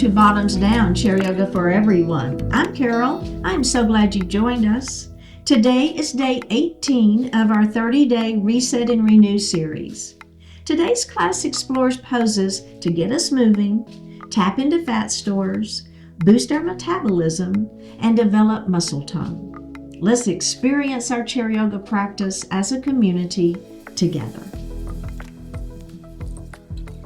to Bottoms Down, Chair Yoga for Everyone. I'm Carol. I'm so glad you joined us. Today is day 18 of our 30-day Reset and Renew series. Today's class explores poses to get us moving, tap into fat stores, boost our metabolism, and develop muscle tone. Let's experience our chair yoga practice as a community together.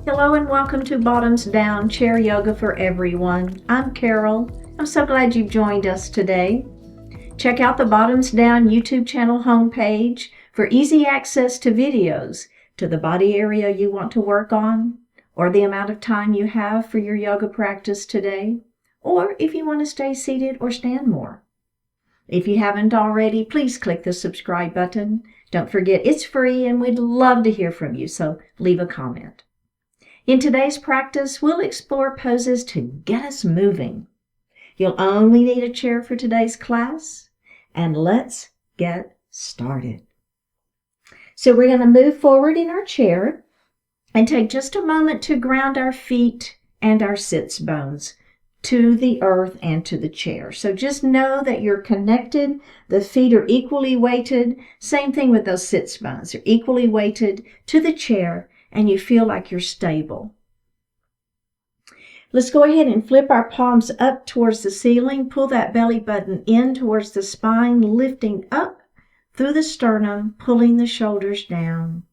Hello and welcome to Bottoms Down, Chair Yoga for Everyone. I'm Carol. I'm so glad you've joined us today. Check out the Bottoms Down YouTube channel homepage for easy access to videos to the body area you want to work on, or the amount of time you have for your yoga practice today, or if you want to stay seated or stand more. If you haven't already, please click the subscribe button. Don't forget it's free and we'd love to hear from you, so leave a comment. In today's practice, we'll explore poses to get us moving. You'll only need a chair for today's class, and let's get started. So we're going to move forward in our chair and take just a moment to ground our feet and our sits bones to the earth and to the chair. So just know that you're connected. The feet are equally weighted. Same thing with those sits bones. They're equally weighted to the chair, and you feel like you're stable. Let's go ahead and flip our palms up towards the ceiling. Pull that belly button in towards the spine, lifting up through the sternum, pulling the shoulders down.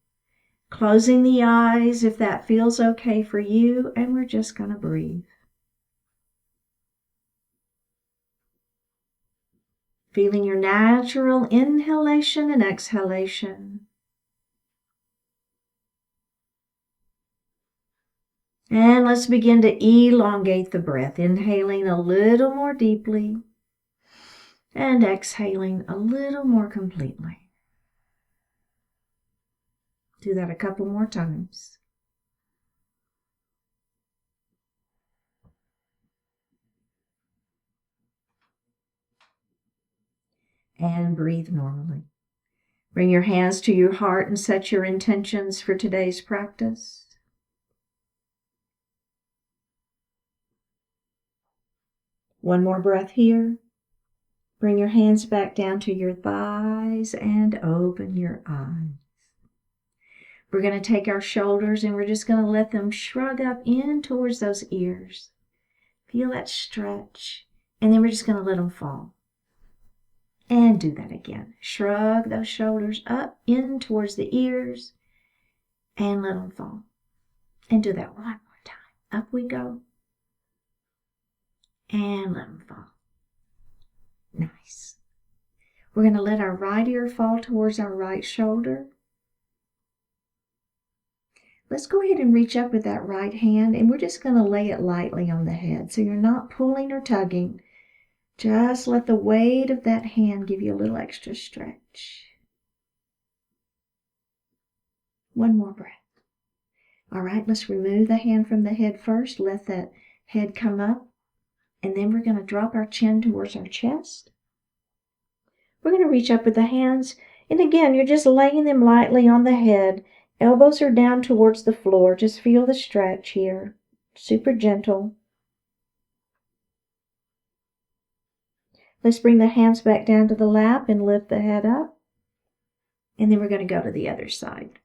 Closing the eyes if that feels okay for you, and we're just going to breathe. Feeling your natural inhalation and exhalation. And let's begin to elongate the breath, inhaling a little more deeply and exhaling a little more completely. Do that a couple more times. And breathe normally. Bring your hands to your heart and set your intentions for today's practice. One more breath here. Bring your hands back down to your thighs and open your eyes. We're going to take our shoulders and we're just going to let them shrug up in towards those ears. Feel that stretch. And then we're just going to let them fall. And do that again. Shrug those shoulders up in towards the ears and let them fall. And do that one more time. Up we go. And let them fall. Nice. We're going to let our right ear fall towards our right shoulder. Let's go ahead and reach up with that right hand, and we're just going to lay it lightly on the head. So you're not pulling or tugging. Just let the weight of that hand give you a little extra stretch. One more breath. All right, let's remove the hand from the head first. Let that head come up. And then we're going to drop our chin towards our chest. We're going to reach up with the hands. And again, you're just laying them lightly on the head. Elbows are down towards the floor. Just feel the stretch here. Super gentle. Let's bring the hands back down to the lap and lift the head up. And then we're going to go to the other side.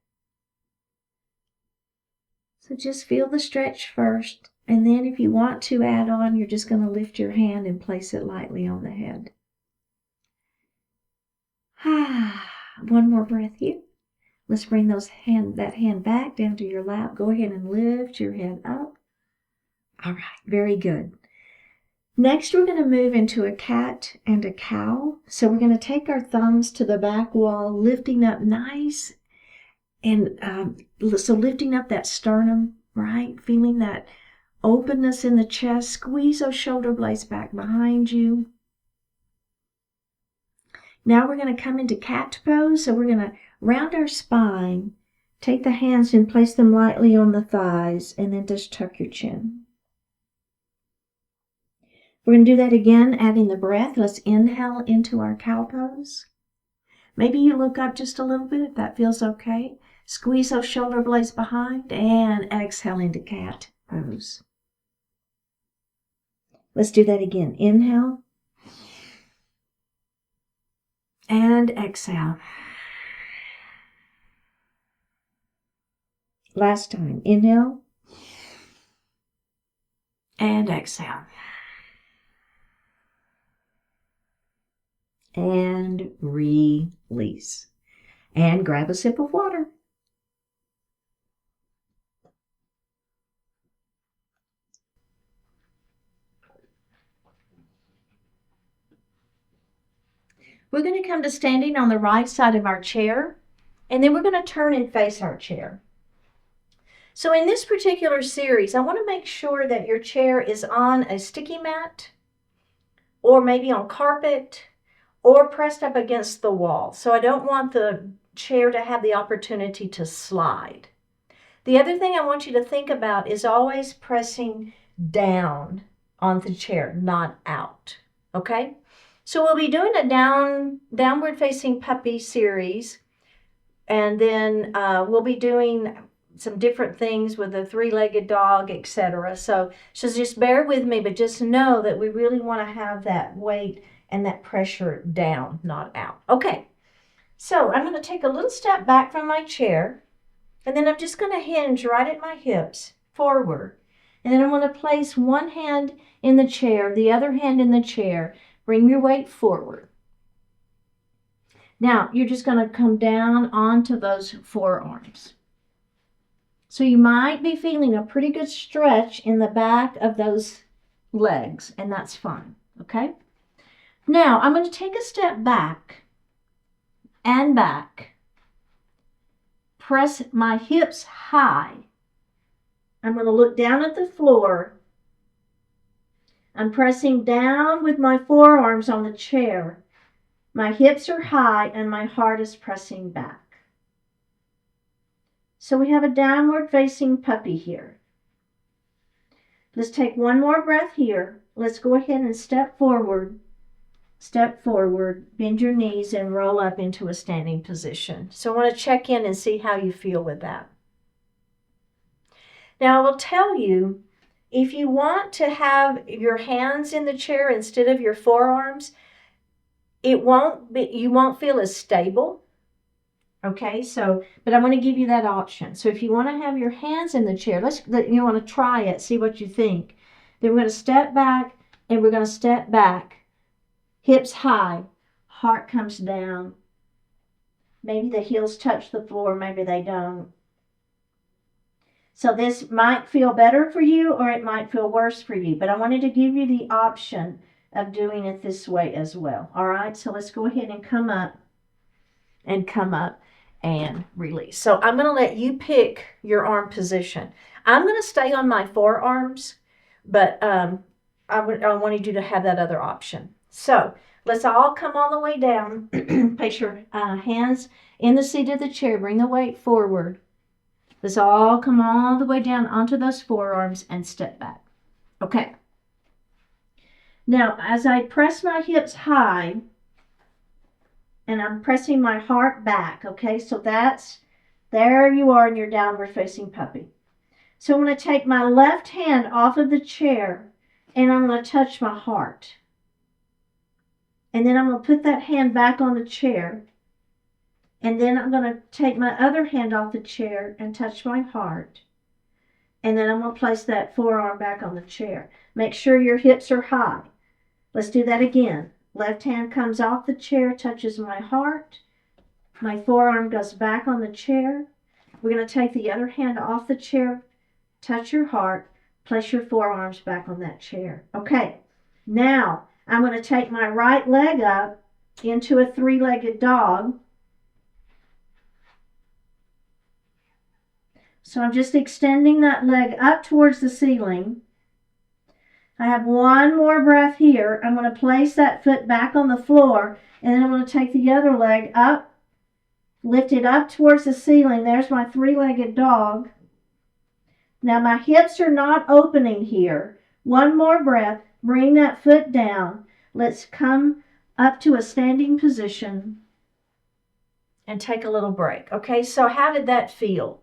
So just feel the stretch first. And then if you want to add on, you're just going to lift your hand and place it lightly on the head. One more breath here. Let's bring that hand back down to your lap. Go ahead and lift your head up. All right, very good. Next, we're going to move into a cat and a cow. So we're going to take our thumbs to the back wall, lifting up nice. And so lifting up that sternum, right? Feeling that openness in the chest. Squeeze those shoulder blades back behind you. Now we're going to come into cat pose. So we're going to round our spine. Take the hands and place them lightly on the thighs. And then just tuck your chin. We're going to do that again, adding the breath. Let's inhale into our cow pose. Maybe you look up just a little bit if that feels okay. Squeeze those shoulder blades behind and exhale into cat pose. Let's do that again. Inhale and exhale. Last time. Inhale and exhale. And release. And grab a sip of water. We're going to come to standing on the right side of our chair, and then we're going to turn and face our chair. So in this particular series, I want to make sure that your chair is on a sticky mat, or maybe on carpet, or pressed up against the wall. So I don't want the chair to have the opportunity to slide. The other thing I want you to think about is always pressing down on the chair, not out. Okay? So we'll be doing a downward facing puppy series, and then we'll be doing some different things with a three-legged dog, etc. So just bear with me, but just know that we really want to have that weight and that pressure down, not out. Okay, so I'm going to take a little step back from my chair, and then I'm just going to hinge right at my hips forward. And then I'm going to place one hand in the chair, the other hand in the chair. Bring your weight forward. Now, you're just going to come down onto those forearms. So you might be feeling a pretty good stretch in the back of those legs, and that's fine, okay? Now, I'm going to take a step back and back. Press my hips high. I'm going to look down at the floor. I'm pressing down with my forearms on the chair. My hips are high and my heart is pressing back. So we have a downward facing puppy here. Let's take one more breath here. Let's go ahead and step forward, bend your knees and roll up into a standing position. So I want to check in and see how you feel with that. Now I will tell you, if you want to have your hands in the chair instead of your forearms, you won't feel as stable. Okay, but I'm going to give you that option. So if you want to have your hands in the chair, you want to try it, see what you think. Then we're going to step back and we're going to step back. Hips high, heart comes down. Maybe the heels touch the floor, maybe they don't. So this might feel better for you or it might feel worse for you, but I wanted to give you the option of doing it this way as well. All right, so let's go ahead and come up and release. So I'm going to let you pick your arm position. I'm going to stay on my forearms, but I wanted you to have that other option. So let's all come all the way down. Place your hands in the seat of the chair. Bring the weight forward. Let's all come all the way down onto those forearms and step back. Okay. Now, as I press my hips high, and I'm pressing my heart back, okay? So there you are in your downward facing puppy. So I'm going to take my left hand off of the chair, and I'm going to touch my heart. And then I'm going to put that hand back on the chair. And then I'm going to take my other hand off the chair and touch my heart. And then I'm going to place that forearm back on the chair. Make sure your hips are high. Let's do that again. Left hand comes off the chair, touches my heart. My forearm goes back on the chair. We're going to take the other hand off the chair, touch your heart, place your forearms back on that chair. Okay, now I'm going to take my right leg up into a three-legged dog. So I'm just extending that leg up towards the ceiling. I have one more breath here. I'm going to place that foot back on the floor, and then I'm going to take the other leg up, lift it up towards the ceiling. There's my three-legged dog. Now my hips are not opening here. One more breath. Bring that foot down. Let's come up to a standing position and take a little break. Okay, so how did that feel?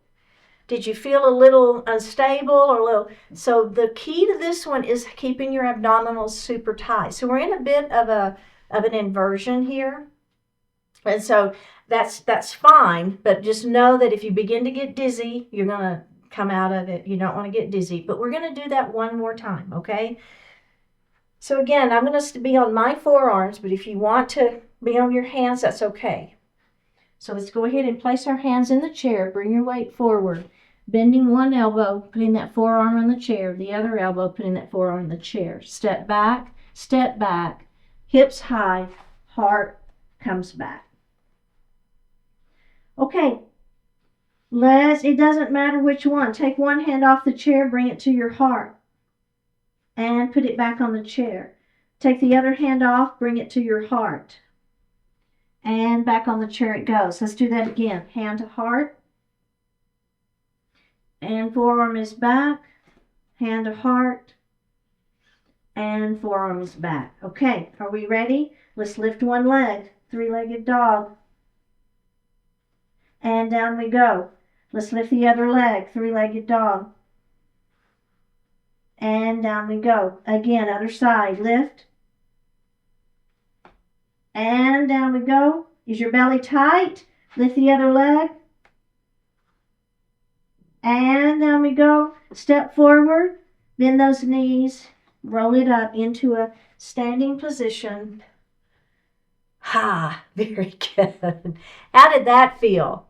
Did you feel a little unstable or a little? So the key to this one is keeping your abdominals super tight. So we're in a bit of an inversion here. And so that's fine, but just know that if you begin to get dizzy, you're going to come out of it. You don't want to get dizzy, but we're going to do that one more time, okay? So again, I'm going to be on my forearms, but if you want to be on your hands, that's okay. So let's go ahead and place our hands in the chair. Bring your weight forward, bending one elbow, putting that forearm on the chair, the other elbow, putting that forearm on the chair. Step back, hips high, heart comes back. Okay, it doesn't matter which one. Take one hand off the chair, bring it to your heart, and put it back on the chair. Take the other hand off, bring it to your heart, and back on the chair it goes. Let's do that again. Hand to heart, and forearm is back, hand to heart, and forearm is back. Okay, are we ready? Let's lift one leg, three-legged dog. And down we go. Let's lift the other leg, three-legged dog. And down we go. Again, other side, lift. And down we go. Is your belly tight? Lift the other leg. And down we go. Step forward, bend those knees, roll it up into a standing position. Ha, very good. How did that feel?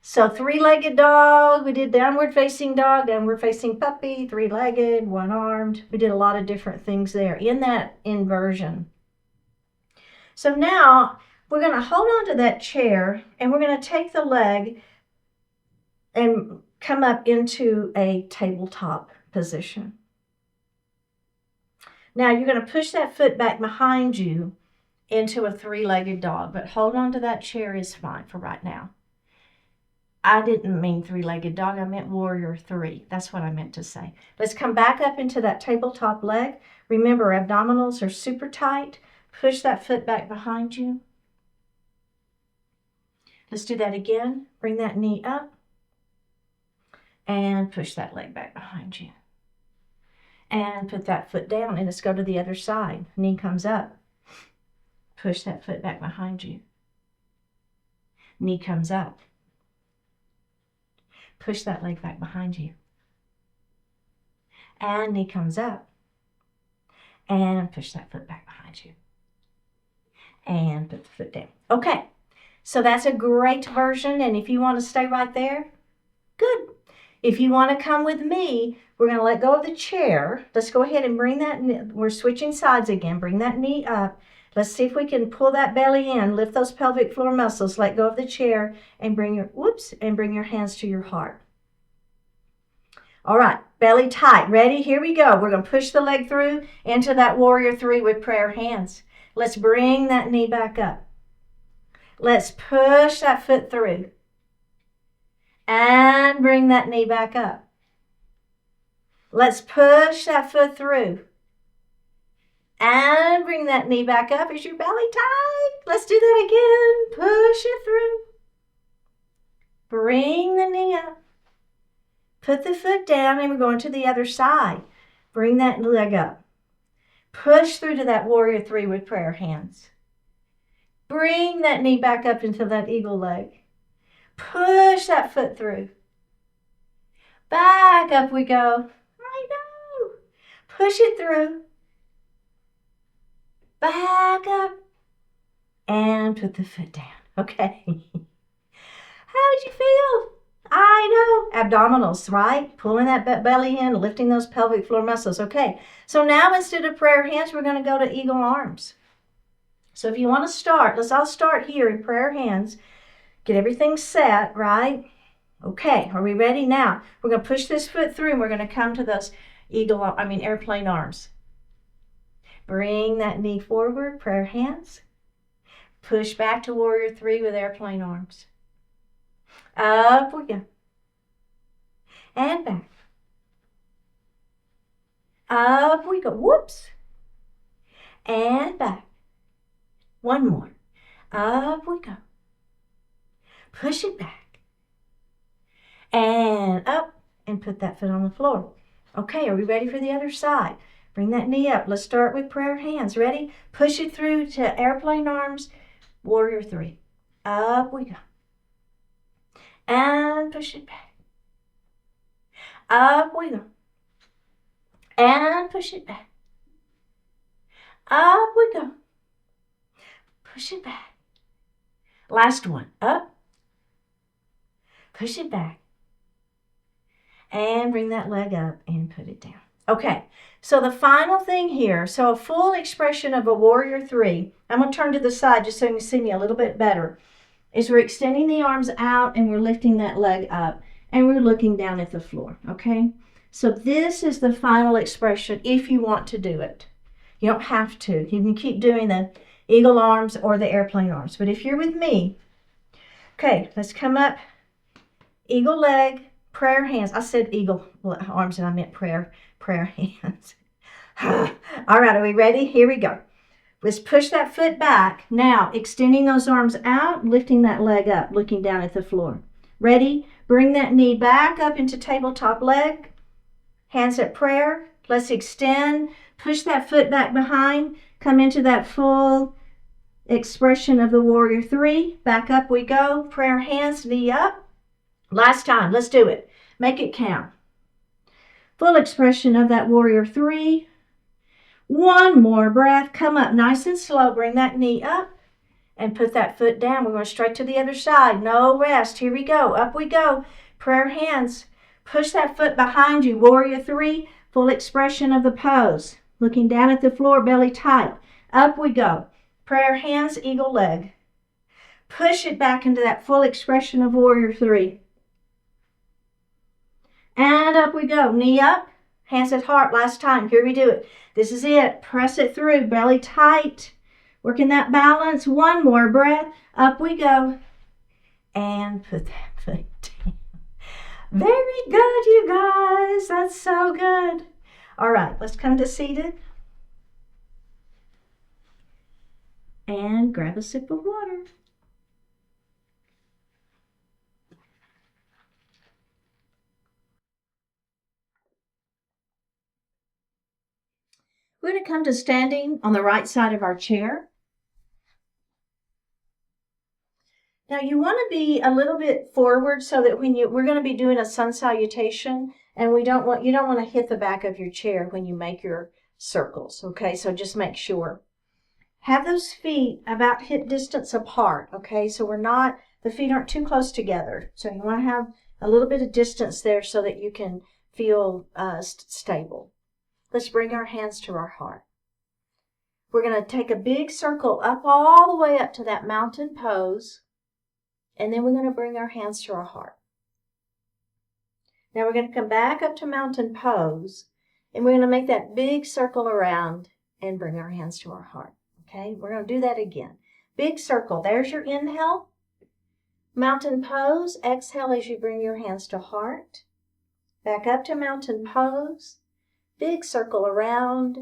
So three-legged dog, we did downward facing dog, downward facing puppy, three-legged, one-armed. We did a lot of different things there in that inversion. So now we're going to hold on to that chair and we're going to take the leg and come up into a tabletop position. Now you're going to push that foot back behind you into a three-legged dog, but hold on to that chair is fine for right now. I didn't mean three-legged dog, I meant warrior three. That's what I meant to say. Let's come back up into that tabletop leg. Remember, abdominals are super tight. Push that foot back behind you. Let's do that again. Bring that knee up and push that leg back behind you. And put that foot down and let's go to the other side. Knee comes up. Push that foot back behind you. Knee comes up. Push that leg back behind you. And knee comes up. And push that foot back behind you. And put the foot down. Okay, so that's a great version. And if you want to stay right there, good. If you want to come with me, we're going to let go of the chair. Let's go ahead and bring that, we're switching sides again. Bring that knee up. Let's see if we can pull that belly in, lift those pelvic floor muscles, let go of the chair, and bring your hands to your heart. All right, belly tight. Ready? Here we go. We're going to push the leg through into that warrior three with prayer hands. Let's bring that knee back up. Let's push that foot through. And bring that knee back up. Let's push that foot through. And bring that knee back up. Is your belly tight? Let's do that again. Push it through. Bring the knee up. Put the foot down and we're going to the other side. Bring that leg up. Push through to that warrior three with prayer hands. Bring that knee back up into that eagle leg. Push that foot through. Back up we go. I know. Push it through. Back up. And put the foot down. Okay. How did you feel? I know. Abdominals, right? Pulling that belly in, lifting those pelvic floor muscles. Okay. So now instead of prayer hands, we're going to go to eagle arms. So if you want to start, I'll start here in prayer hands. Get everything set, right? Okay, are we ready now? We're going to push this foot through and we're going to come to those airplane arms. Bring that knee forward, prayer hands. Push back to warrior three with airplane arms. Up we go. And back. Up we go. Whoops. And back. One more. Up we go. Push it back. And and put that foot on the floor. Okay, are we ready for the other side? Bring that knee up. Let's start with prayer hands. Ready? Push it through to airplane arms. Warrior 3. Up we go. And push it back. Up we go. And push it back. Up we go. Push it back. Last one. Up. Push it back. And bring that leg up and put it down. Okay, so the final thing here, so a full expression of a warrior 3, I'm going to turn to the side just so you can see me a little bit better, is we're extending the arms out and we're lifting that leg up and we're looking down at the floor, okay? So this is the final expression if you want to do it. You don't have to. You can keep doing the eagle arms or the airplane arms. But if you're with me, okay, let's come up, eagle leg, prayer hands. I said eagle arms and I meant prayer hands. All right, are we ready? Here we go. Let's push that foot back. Now, extending those arms out, lifting that leg up, looking down at the floor. Ready? Bring that knee back up into tabletop leg. Hands at prayer. Let's extend. Push that foot back behind. Come into that full expression of the warrior 3. Back up we go. Prayer hands, knee up. Last time. Let's do it. Make it count. Full expression of that warrior 3. One more breath. Come up nice and slow. Bring that knee up and put that foot down. We're going straight to the other side. No rest. Here we go. Up we go. Prayer hands. Push that foot behind you. Warrior 3. Full expression of the pose. Looking down at the floor, belly tight. Up we go. Prayer hands, eagle leg. Push it back into that full expression of warrior 3. And up we go. Knee up, hands at heart. Last time. Here we do it. This is it. Press it through. Belly tight. Working that balance. One more breath. Up we go. And put that foot down. Very good, you guys. That's so good. All right. Let's come to seated. And grab a sip of water. We're going to come to standing on the right side of our chair. Now you want to be a little bit forward so that we're going to be doing a sun salutation, and you don't want to hit the back of your chair when you make your circles. Okay, so just make sure. Have those feet about hip distance apart. Okay, so the feet aren't too close together. So you want to have a little bit of distance there so that you can feel stable. Let's bring our hands to our heart. We're going to take a big circle up all the way up to that mountain pose. And then we're going to bring our hands to our heart. Now we're going to come back up to mountain pose. And we're going to make that big circle around and bring our hands to our heart. Okay, we're going to do that again. Big circle. There's your inhale. Mountain pose. Exhale as you bring your hands to heart. Back up to mountain pose. Big circle around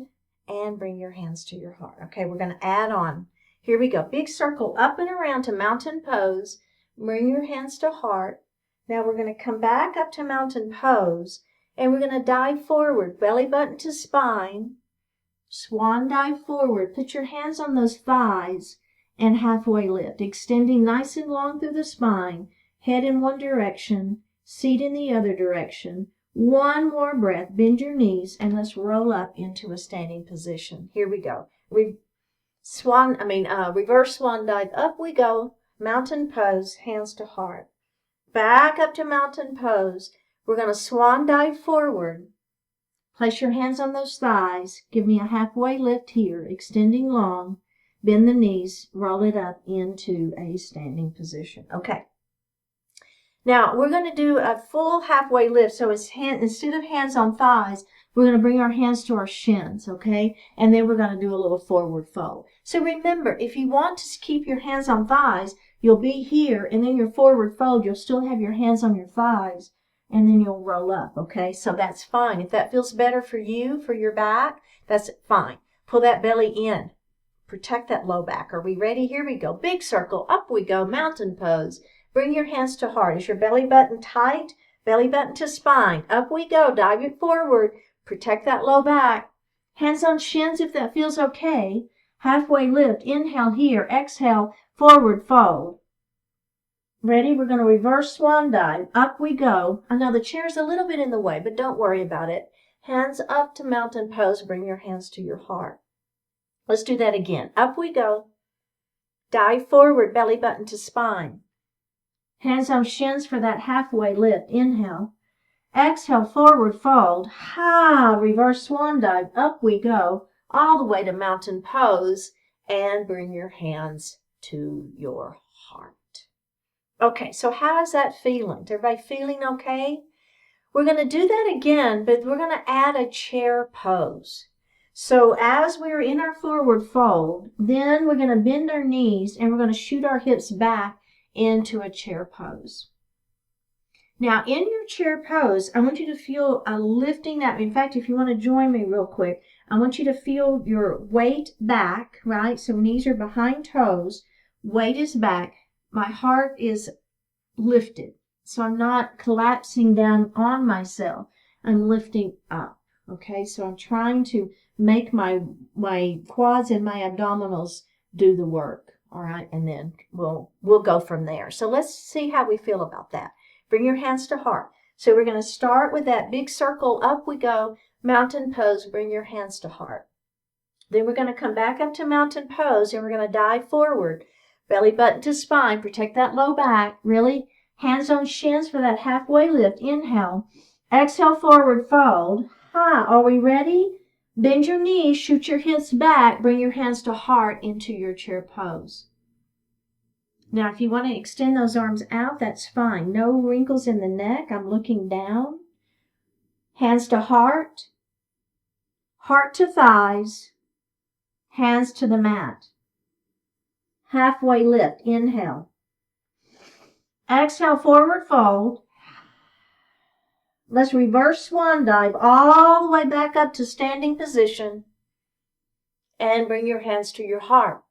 and bring your hands to your heart. Okay, we're going to add on. Here we go. Big circle up and around to mountain pose. Bring your hands to heart. Now we're going to come back up to mountain pose and we're going to dive forward. Belly button to spine. Swan dive forward. Put your hands on those thighs and halfway lift. Extending nice and long through the spine. Head in one direction. Seat in the other direction. One more breath, bend your knees, and let's roll up into a standing position. Here we go. Reverse swan dive. Up we go. Mountain pose, hands to heart. Back up to mountain pose. We're going to swan dive forward. Place your hands on those thighs. Give me a halfway lift here, extending long. Bend the knees, roll it up into a standing position. Okay. Now, we're going to do a full halfway lift. So instead of hands on thighs, we're going to bring our hands to our shins, okay? And then we're going to do a little forward fold. So remember, if you want to keep your hands on thighs, you'll be here, and then your forward fold, you'll still have your hands on your thighs, and then you'll roll up, okay? So that's fine. If that feels better for you, for your back, that's fine. Pull that belly in. Protect that low back. Are we ready? Here we go. Big circle. Up we go. Mountain pose. Bring your hands to heart. Is your belly button tight? belly button to spine. Up we go. Dive it forward. Protect that low back. Hands on shins if that feels okay. Halfway lift. Inhale here. Exhale, forward fold. Ready? We're going to reverse swan dive. Up we go. I know the chair's a little bit in the way, but don't worry about it. Hands up to mountain pose. Bring your hands to your heart. Let's do that again. Up we go. Dive forward, belly button to spine. Hands on shins for that halfway lift. Inhale. Exhale, forward fold. Ha! Reverse swan dive. Up we go. All the way to mountain pose. And bring your hands to your heart. Okay, so how's that feeling? Is everybody feeling okay? We're going to do that again, but we're going to add a chair pose. So as we're in our forward fold, then we're going to bend our knees and we're going to shoot our hips back into a chair pose. Now, in your chair pose, I want you to feel a lifting up. In fact, if you want to join me real quick, I want you to feel your weight back, right? So knees are behind toes, weight is back. My heart is lifted. So I'm not collapsing down on myself. I'm lifting up. Okay, so I'm trying to make my quads and my abdominals do the work. All right, and then we'll go from there. So let's see how we feel about that. Bring your hands to heart. So we're going to start with that big circle. Up we go. Mountain pose. Bring your hands to heart. Then we're going to come back up to mountain pose, and we're going to dive forward. Belly button to spine. Protect that low back. Really, hands on shins for that halfway lift. Inhale. Exhale, forward fold. Ha! Are we ready? Bend your knees. Shoot your hips back. Bring your hands to heart into your chair pose. Now, if you want to extend those arms out, that's fine. No wrinkles in the neck. I'm looking down. Hands to heart. Heart to thighs. Hands to the mat. Halfway lift. Inhale. Exhale, forward fold. Let's reverse swan dive all the way back up to standing position. And bring your hands to your heart.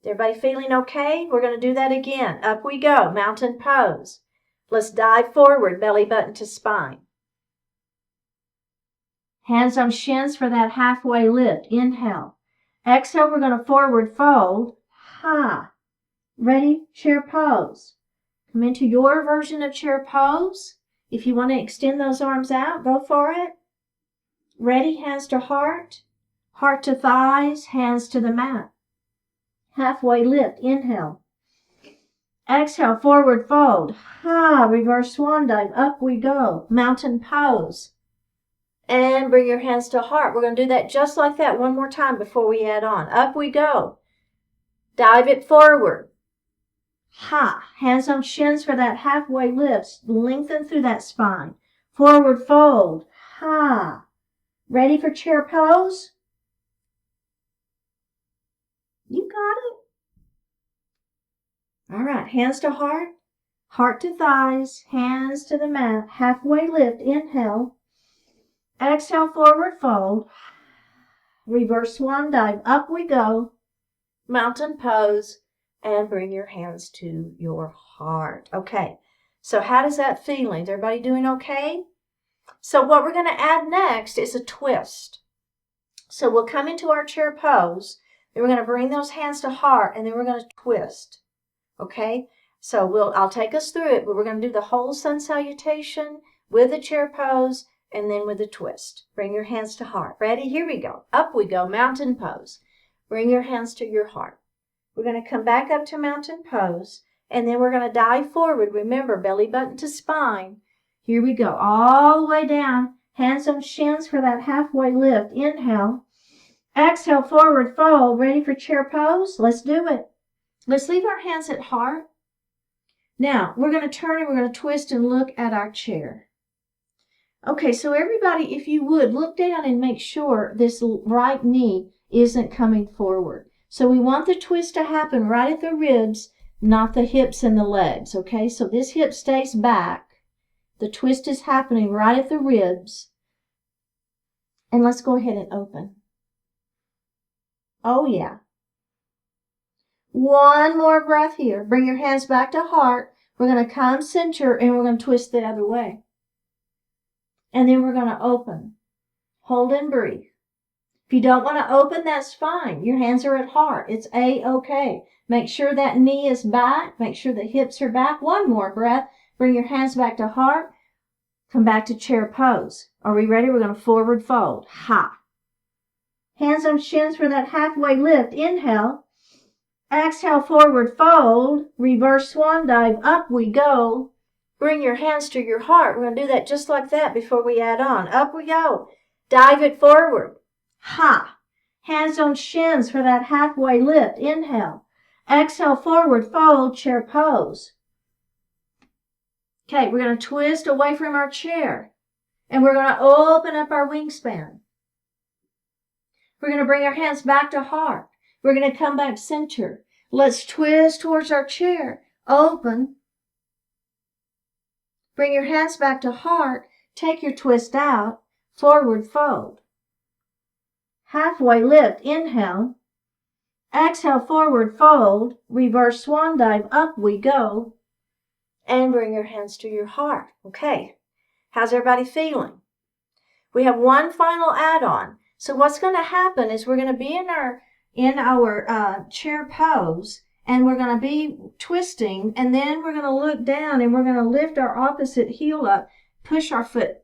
Everybody feeling okay? We're going to do that again. Up we go. Mountain pose. Let's dive forward, belly button to spine. Hands on shins for that halfway lift. Inhale. Exhale, we're going to forward fold. Ha! Ready? Chair pose. Come into your version of chair pose. If you want to extend those arms out, go for it. Ready? Hands to heart. Heart to thighs. Hands to the mat. Halfway lift. Inhale. Exhale, forward fold. Ha! Reverse swan dive. Up we go. Mountain pose. And bring your hands to heart. We're going to do that just like that one more time before we add on. Up we go. Dive it forward. Ha! Hands on shins for that halfway lift. Lengthen through that spine. Forward fold. Ha! Ready for chair pose? You got it. All right. Hands to heart. Heart to thighs. Hands to the mat. Halfway lift. Inhale. Exhale, forward fold. Reverse swan dive. Up we go. Mountain pose. And bring your hands to your heart. Okay, so how does that feel? Is everybody doing okay? So what we're going to add next is a twist. So we'll come into our chair pose. Then we're going to bring those hands to heart, and then we're going to twist. Okay, so I'll take us through it, but we're going to do the whole sun salutation with the chair pose and then with the twist. Bring your hands to heart. Ready? Here we go. Up we go. Mountain pose. Bring your hands to your heart. We're going to come back up to mountain pose, and then we're going to dive forward. Remember, belly button to spine. Here we go. All the way down. Hands on shins for that halfway lift. Inhale. Exhale, forward fold. Ready for chair pose? Let's do it. Let's leave our hands at heart. Now, we're going to turn and we're going to twist and look at our chair. Okay, so everybody, if you would, look down and make sure this right knee isn't coming forward. So we want the twist to happen right at the ribs, not the hips and the legs, okay? So this hip stays back. The twist is happening right at the ribs. And let's go ahead and open. Oh, yeah. One more breath here. Bring your hands back to heart. We're going to come center and we're going to twist the other way. And then we're going to open. Hold and breathe. If you don't want to open, that's fine. Your hands are at heart. It's A-okay. Make sure that knee is back. Make sure the hips are back. One more breath. Bring your hands back to heart. Come back to chair pose. Are we ready? We're going to forward fold. Ha. Hands on shins for that halfway lift. Inhale. Exhale, forward fold. Reverse swan dive. Up we go. Bring your hands to your heart. We're going to do that just like that before we add on. Up we go. Dive it forward. Ha. Hands on shins for that halfway lift. Inhale. Exhale, forward fold, chair pose. Okay, we're going to twist away from our chair. And we're going to open up our wingspan. We're going to bring our hands back to heart. We're going to come back center. Let's twist towards our chair. Open. Bring your hands back to heart. Take your twist out. Forward fold. Halfway lift. Inhale. Exhale, forward fold. Reverse swan dive. Up we go. And bring your hands to your heart. Okay. How's everybody feeling? We have one final add-on. So what's going to happen is we're going to be in our chair pose, and we're going to be twisting, and then we're going to look down, and we're going to lift our opposite heel up, push our foot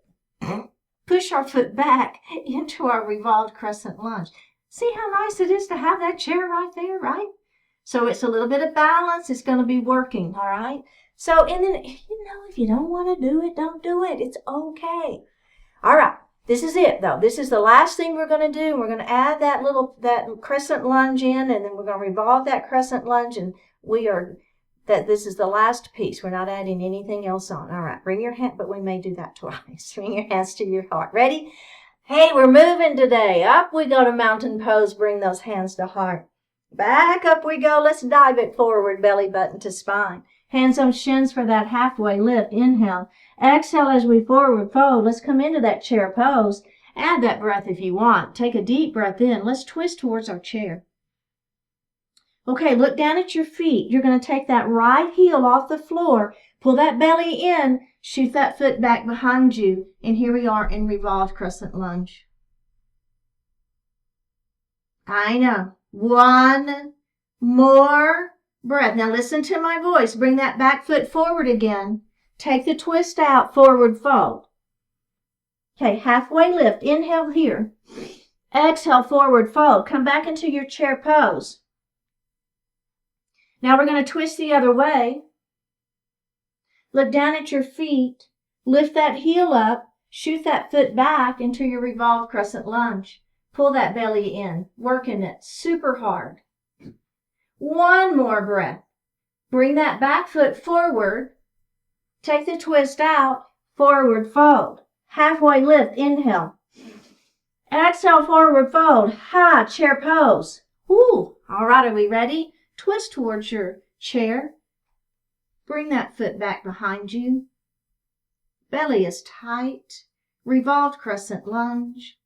back into our revolved crescent lunge. See how nice it is to have that chair right there, right? So it's a little bit of balance. It's going to be working, all right? So, and then, if you don't want to do it, don't do it. It's okay. All right. This is it, though. This is the last thing we're going to do. We're going to add that crescent lunge in, and then we're going to revolve that crescent lunge, and this is the last piece. We're not adding anything else on. All right. Bring your hand, but we may do that twice. Bring your hands to your heart. Ready? Hey, we're moving today. Up we go to mountain pose. Bring those hands to heart. Back up we go. Let's dive it forward, belly button to spine. Hands on shins for that halfway lift. Inhale. Exhale as we forward fold. Let's come into that chair pose. Add that breath if you want. Take a deep breath in. Let's twist towards our chair. Okay, look down at your feet. You're going to take that right heel off the floor. Pull that belly in. Shoot that foot back behind you. And here we are in revolved crescent lunge. I know. One more breath. Now listen to my voice. Bring that back foot forward again. Take the twist out, forward fold. Okay, halfway lift. Inhale here. Exhale, forward fold. Come back into your chair pose. Now we're going to twist the other way. Look down at your feet. Lift that heel up. Shoot that foot back into your revolved crescent lunge. Pull that belly in. Working it super hard. One more breath. Bring that back foot forward. Take the twist out. Forward fold. Halfway lift. Inhale. Exhale, forward fold. Ha, chair pose. Woo. All right, are we ready? Twist towards your chair. Bring that foot back behind you. Belly is tight. Revolved crescent lunge.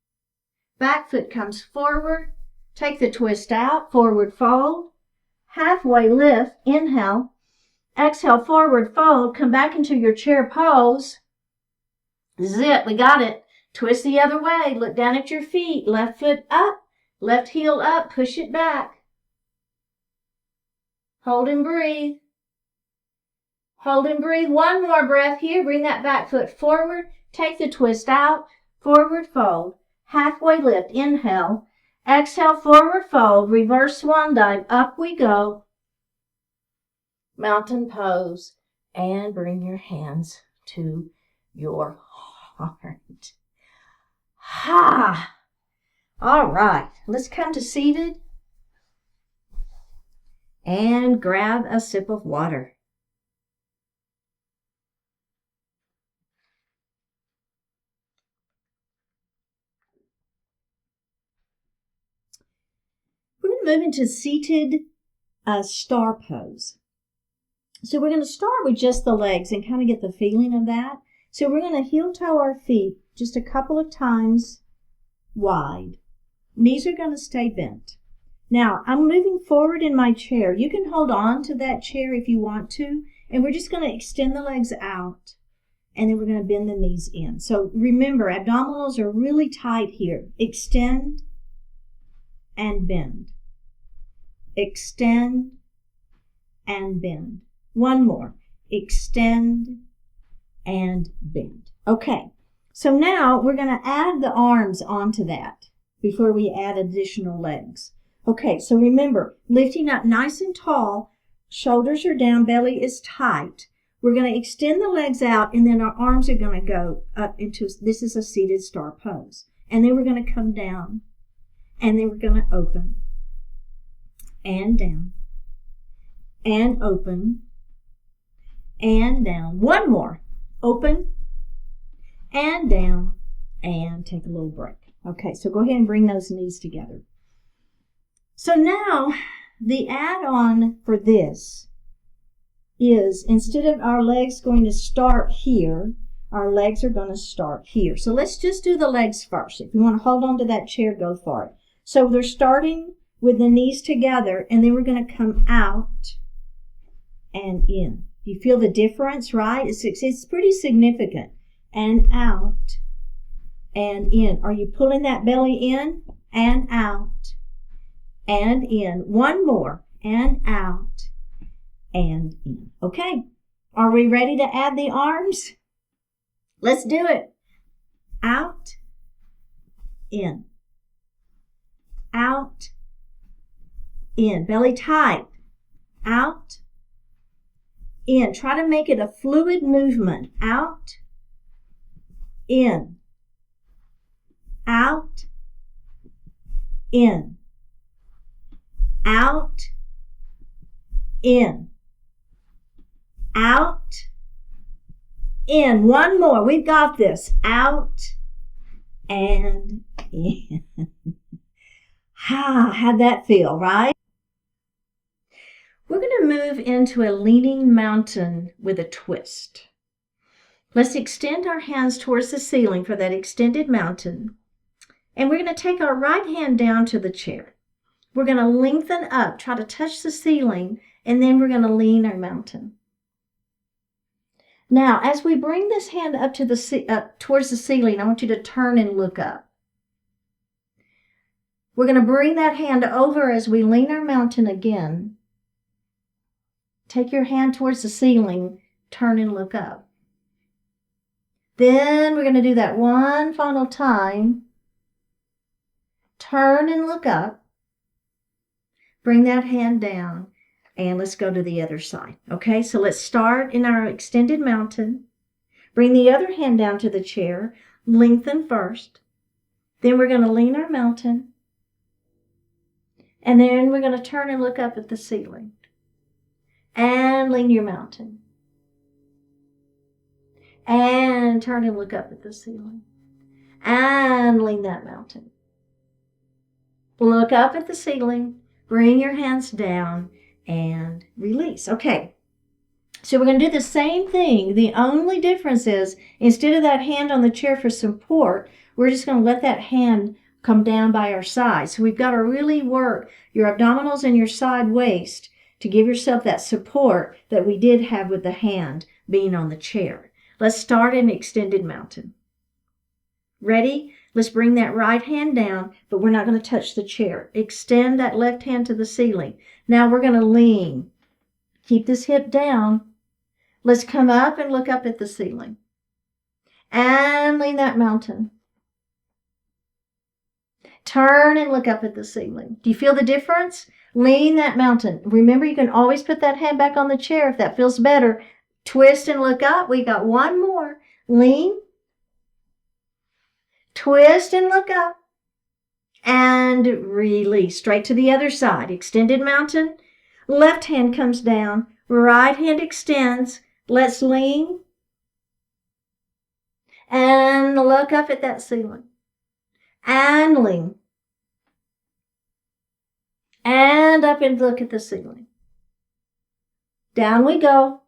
Back foot comes forward. Take the twist out. Forward fold. Halfway lift. Inhale. Exhale, forward fold. Come back into your chair pose. This is it. We got it. Twist the other way. Look down at your feet. Left foot up. Left heel up. Push it back. Hold and breathe. Hold and breathe. One more breath here. Bring that back foot forward. Take the twist out. Forward fold. Halfway lift. Inhale. Exhale, forward fold. Reverse swan dive. Up we go. Mountain pose. And bring your hands to your heart. Ha! All right. Let's come to seated. And grab a sip of water. We're going to move into seated star pose. So we're going to start with just the legs and kind of get the feeling of that. So we're going to heel toe our feet just a couple of times wide. Knees are going to stay bent. Now, I'm moving forward in my chair. You can hold on to that chair if you want to, and we're just going to extend the legs out and then we're going to bend the knees in. So remember, abdominals are really tight here. Extend and bend. Extend and bend. One more. Extend and bend. Okay, so now we're going to add the arms onto that before we add additional legs. Okay, so remember, lifting up nice and tall, shoulders are down, belly is tight. We're going to extend the legs out, and then our arms are going to go up into, this is a seated star pose. And then we're going to come down, and then we're going to open, and down, and open, and down. One more. Open, and down, and take a little break. Okay, so go ahead and bring those knees together. So now, the add-on for this is, instead of our legs going to start here, our legs are going to start here. So let's just do the legs first. If you want to hold on to that chair, go for it. So they're starting with the knees together, and then we're going to come out and in. You feel the difference, right? It's pretty significant. And out and in. Are you pulling that belly in and out and in? One more. And out and in. Okay. Are we ready to add the arms? Let's do it. Out, in. Out, in. Belly tight. Out, in. Try to make it a fluid movement. Out, in. Out, in. Out, in. Out, in. One more. We've got this. Out and in. How'd that feel, right? We're going to move into a leaning mountain with a twist. Let's extend our hands towards the ceiling for that extended mountain. And we're going to take our right hand down to the chair. We're going to lengthen up, try to touch the ceiling, and then we're going to lean our mountain. Now, as we bring this hand up to up towards the ceiling, I want you to turn and look up. We're going to bring that hand over as we lean our mountain again. Take your hand towards the ceiling, turn and look up. Then we're going to do that one final time. Turn and look up. Bring that hand down. And let's go to the other side. Okay, so let's start in our extended mountain. Bring the other hand down to the chair. Lengthen first. Then we're going to lean our mountain. And then we're going to turn and look up at the ceiling. And lean your mountain. And turn and look up at the ceiling. And lean that mountain. Look up at the ceiling. Bring your hands down. And release. Okay, so we're going to do the same thing. The only difference is, instead of that hand on the chair for support, we're just going to let that hand come down by our side. So we've got to really work your abdominals and your side waist to give yourself that support that we did have with the hand being on the chair. Let's start an extended mountain. Ready? Let's bring that right hand down, but we're not going to touch the chair. Extend that left hand to the ceiling. Now we're going to lean. Keep this hip down. Let's come up and look up at the ceiling. And lean that mountain. Turn and look up at the ceiling. Do you feel the difference? Lean that mountain. Remember, you can always put that hand back on the chair if that feels better. Twist and look up. We got one more. Lean. Twist and look up. And release. Straight to the other side. Extended mountain. Left hand comes down. Right hand extends. Let's lean. And look up at that ceiling. And lean. And up and look at the ceiling. Down we go.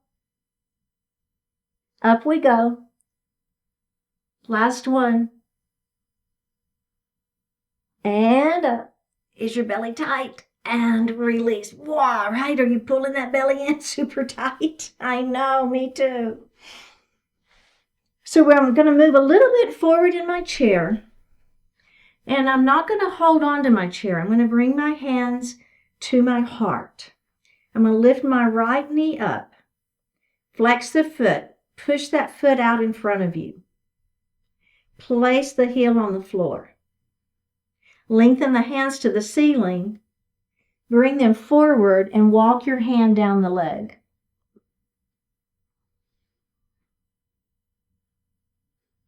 Up we go. Last one. And up. Is your belly tight? And release. Wow, right? Are you pulling that belly in super tight? I know, me too. So I'm going to move a little bit forward in my chair. And I'm not going to hold on to my chair. I'm going to bring my hands to my heart. I'm going to lift my right knee up. Flex the foot. Push that foot out in front of you. Place the heel on the floor. Lengthen the hands to the ceiling. Bring them forward and walk your hand down the leg.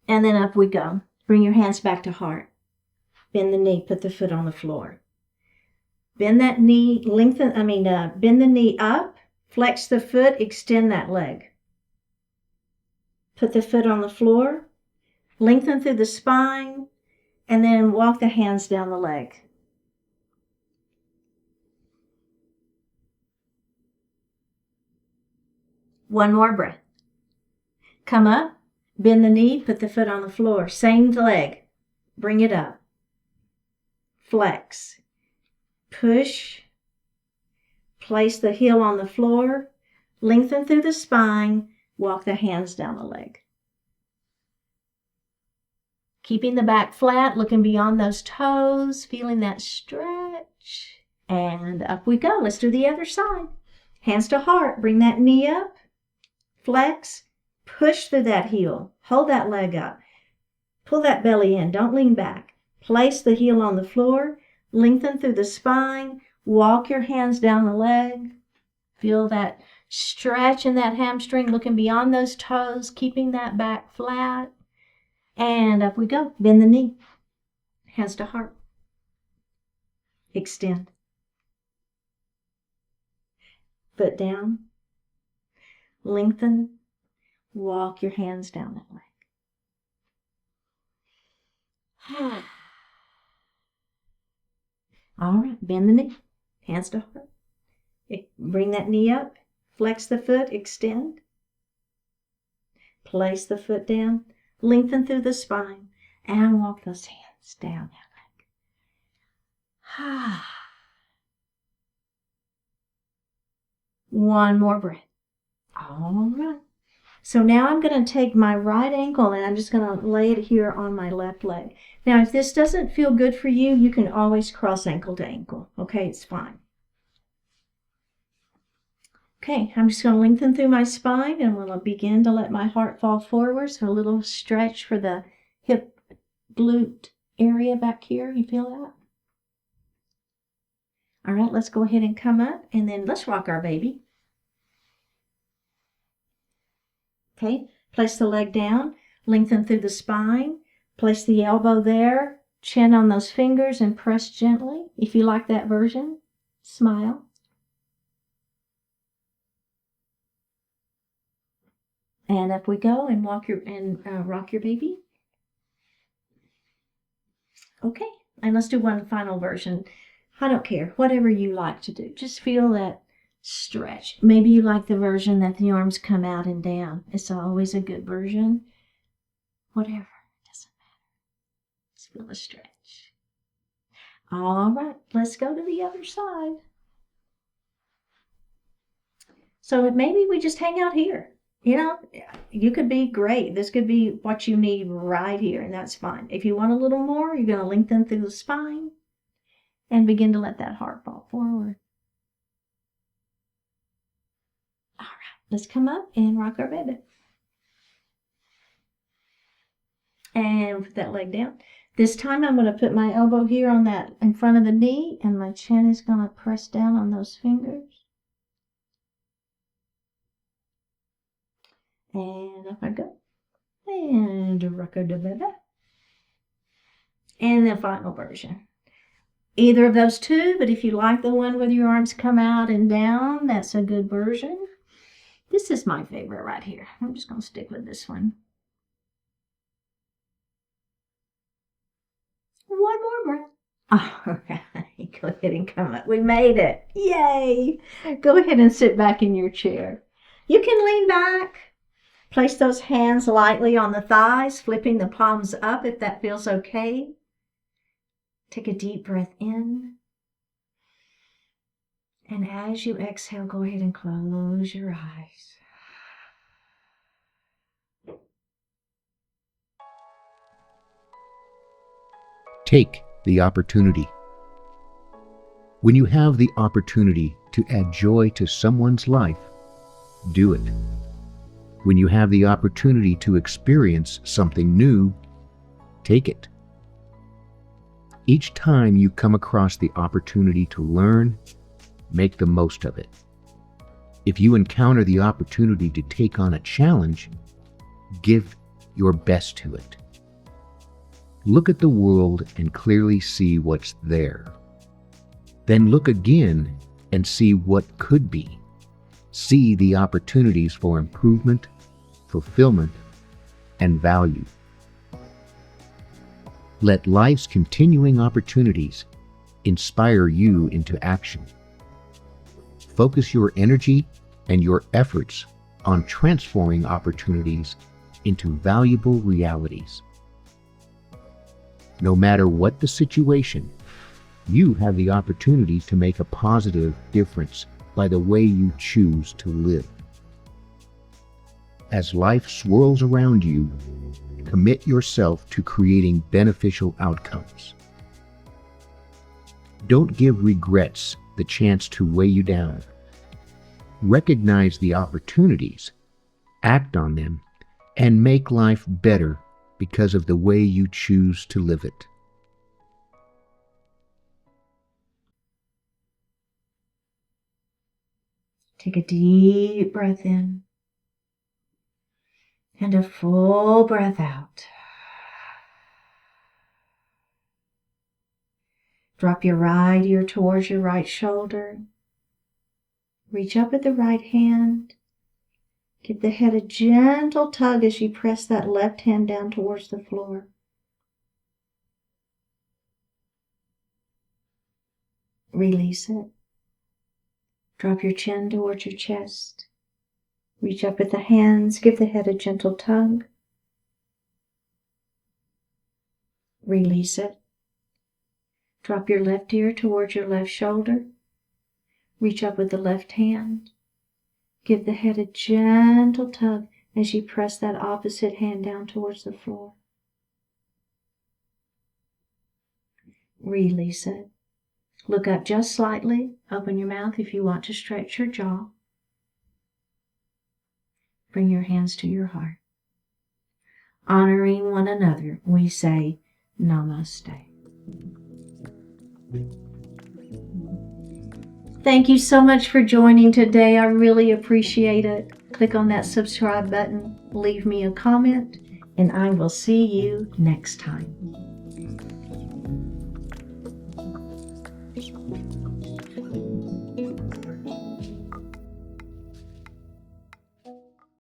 And then up we go. Bring your hands back to heart. Bend the knee, put the foot on the floor. Bend that knee, bend the knee up, flex the foot, extend that leg. Put the foot on the floor, lengthen through the spine, and then walk the hands down the leg. One more breath. Come up, bend the knee, put the foot on the floor. Same leg, bring it up. Flex. Push. Place the heel on the floor. Lengthen through the spine. Walk the hands down the leg. Keeping the back flat, looking beyond those toes, feeling that stretch. And up we go. Let's do the other side. Hands to heart. Bring that knee up. Flex. Push through that heel. Hold that leg up. Pull that belly in. Don't lean back. Place the heel on the floor. Lengthen through the spine. Walk your hands down the leg. Feel that stretch in that hamstring, looking beyond those toes, keeping that back flat. And up we go. Bend the knee. Hands to heart. Extend. Foot down. Lengthen. Walk your hands down that leg. All right. Bend the knee. Hands to heart. Bring that knee up. Flex the foot. Extend. Place the foot down. Lengthen through the spine and walk those hands down that leg. One more breath. All right. So now I'm going to take my right ankle and I'm just going to lay it here on my left leg. Now, if this doesn't feel good for you, you can always cross ankle to ankle. Okay, it's fine. Okay, I'm just going to lengthen through my spine and I'm going to begin to let my heart fall forward. So a little stretch for the hip glute area back here. You feel that? All right, let's go ahead and come up and then let's rock our baby. Okay, place the leg down, lengthen through the spine, place the elbow there, chin on those fingers and press gently. If you like that version, smile. And up we go and rock your baby. Okay, and let's do one final version. I don't care, whatever you like to do. Just feel that stretch. Maybe you like the version that the arms come out and down. It's always a good version. Whatever, it doesn't matter. Just feel the stretch. All right, let's go to the other side. So maybe we just hang out here. You know, you could be great. This could be what you need right here, and that's fine. If you want a little more, you're going to lengthen through the spine and begin to let that heart fall forward. All right, let's come up and rock our baby. And put that leg down. This time I'm going to put my elbow here on that in front of the knee, and my chin is going to press down on those fingers. And up I go. And rock our baby. And the final version. Either of those two, but if you like the one where your arms come out and down, that's a good version. This is my favorite right here. I'm just going to stick with this one. One more breath. All right, go ahead and come up. We made it. Yay! Go ahead and sit back in your chair. You can lean back. Place those hands lightly on the thighs, flipping the palms up if that feels okay. Take a deep breath in. And as you exhale, go ahead and close your eyes. Take the opportunity. When you have the opportunity to add joy to someone's life, do it. When you have the opportunity to experience something new, take it. Each time you come across the opportunity to learn, make the most of it. If you encounter the opportunity to take on a challenge, give your best to it. Look at the world and clearly see what's there. Then look again and see what could be. See the opportunities for improvement, fulfillment, and value. Let life's continuing opportunities inspire you into action. Focus your energy and your efforts on transforming opportunities into valuable realities. No matter what the situation, you have the opportunity to make a positive difference by the way you choose to live. As life swirls around you, commit yourself to creating beneficial outcomes. Don't give regrets the chance to weigh you down. Recognize the opportunities, act on them, and make life better because of the way you choose to live it. Take a deep breath in and a full breath out. Drop your right ear towards your right shoulder. Reach up with the right hand. Give the head a gentle tug as you press that left hand down towards the floor. Release it. Drop your chin towards your chest. Reach up with the hands. Give the head a gentle tug. Release it. Drop your left ear towards your left shoulder. Reach up with the left hand. Give the head a gentle tug as you press that opposite hand down towards the floor. Release it. Look up just slightly. Open your mouth if you want to stretch your jaw. Bring your hands to your heart. Honoring one another, we say Namaste. Thank you so much for joining today. I really appreciate it. Click on that subscribe button, leave me a comment, and I will see you next time.